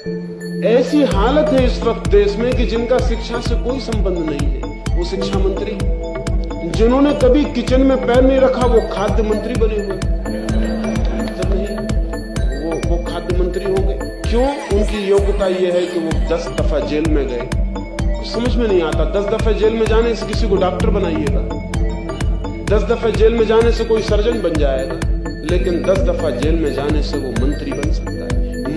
ऐसी हालत है इस वक्त देश में कि जिनका शिक्षा से कोई संबंध नहीं है वो शिक्षा मंत्री, जिन्होंने कभी किचन में पैर नहीं रखा वो खाद्य मंत्री बने हुए। मतलब नहीं, वो खाद्य मंत्री होंगे क्यों? उनकी योग्यता ये है कि वो 10 दफा जेल में गए। समझ में नहीं आता, 10 दफा जेल में जाने से किसी को डॉक्टर बनाइएगा, 10 दफा जेल में जाने से कोई सर्जन बन जाएगा, लेकिन 10 दफा जेल में जाने से वो मंत्री बन सकता है।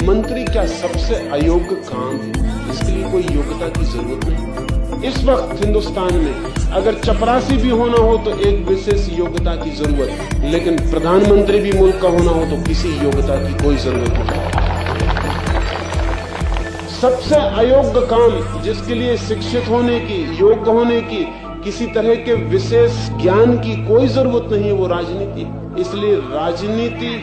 मंत्री क्या सबसे अयोग्य काम है? इसके लिए कोई योग्यता की जरूरत नहीं। इस वक्त हिंदुस्तान में अगर चपरासी भी होना हो तो एक विशेष योग्यता की जरूरत है, लेकिन प्रधानमंत्री भी मुल्क का होना हो तो किसी योग्यता की कोई जरूरत नहीं। सबसे अयोग्य काम जिसके लिए शिक्षित होने की, योग्य होने की, किसी तरह के विशेष ज्ञान की कोई जरूरत नहीं है, वो राजनीति। इसलिए राजनीति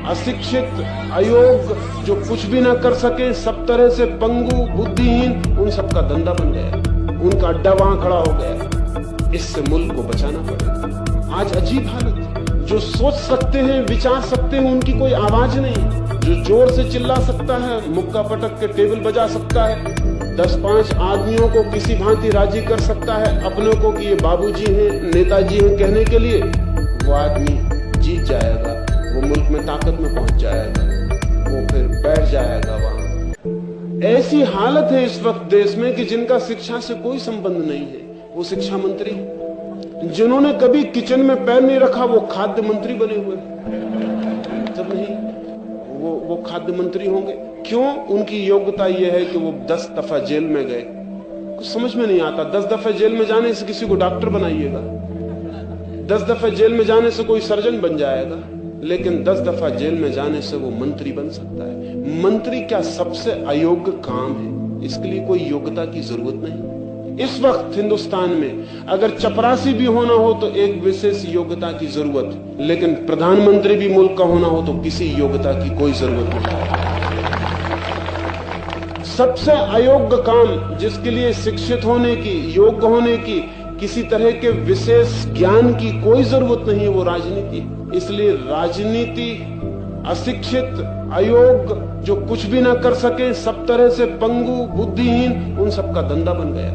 अशिक्षित, अयोग्य, जो कुछ भी ना कर सके, सब तरह से पंगु, बुद्धिहीन, उन सबका धंधा बन गया, उनका अड्डा वहां खड़ा हो गया। इससे मुल्क को बचाना पड़ेगा। आज अजीब हालत है, जो सोच सकते हैं, विचार सकते हैं, उनकी कोई आवाज नहीं। जो जोर से चिल्ला सकता है, मुक्का पटक के टेबल बजा सकता है, 10-5 आदमियों को किसी भांति राजी कर सकता है अपनों को कि ये बाबूजी हैं, नेताजी हैं कहने के लिए, वो आदमी जीत जाएगा, वो मुल्क में ताकत में पहुंच जाएगा, वो फिर बैठ जाएगा वहां। ऐसी हालत है इस वक्त देश में कि जिनका शिक्षा से कोई संबंध नहीं है वो शिक्षा मंत्री, जिन्होंने कभी किचन में पैर नहीं रखा वो खाद्य मंत्री बने हुए। मतलब नहीं, वो खाद्य मंत्री होंगे क्यों? उनकी योग्यता ये है कि वो 10 दफा जेल में गए। कुछ समझ में नहीं आता, 10 दफा जेल में जाने से किसी को डॉक्टर बनाइएगा, 10 दफा जेल में जाने से कोई सर्जन बन जाएगा, लेकिन 10 दफा जेल में जाने से वो मंत्री बन सकता है। मंत्री क्या सबसे अयोग्य काम है? इसके लिए कोई योग्यता की जरूरत नहीं। इस वक्त हिंदुस्तान में अगर चपरासी भी होना हो तो एक विशेष योग्यता की जरूरत है, लेकिन प्रधानमंत्री भी मुल्क का होना हो तो किसी योग्यता की कोई जरूरत नहीं। सबसे अयोग्य काम जिसके लिए शिक्षित होने की, योग्य होने की, किसी तरह के विशेष ज्ञान की कोई जरूरत नहीं है, वो राजनीति। इसलिए राजनीति अशिक्षित, अयोग्य, जो कुछ भी ना कर सके, सब तरह से पंगु, बुद्धिहीन, उन सबका धंधा बन गया,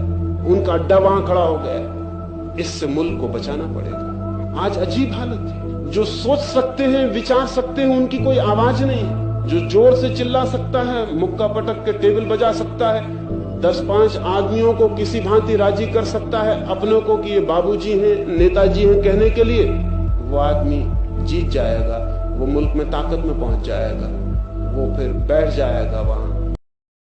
उनका अड्डा वहां खड़ा हो गया। इससे मुल्क को बचाना पड़ेगा। आज अजीब हालत है, जो सोच सकते हैं, विचार सकते हैं, उनकी कोई आवाज नहीं। जो जोर से चिल्ला सकता है, मुक्का पटक के टेबल बजा सकता है, 10-5 आदमियों को किसी भांति राजी कर सकता है अपनों को कि ये बाबूजी हैं, नेताजी हैं कहने के लिए, वो आदमी जीत जाएगा, वो मुल्क में ताकत में पहुंच जाएगा, वो फिर बैठ जाएगा वहां।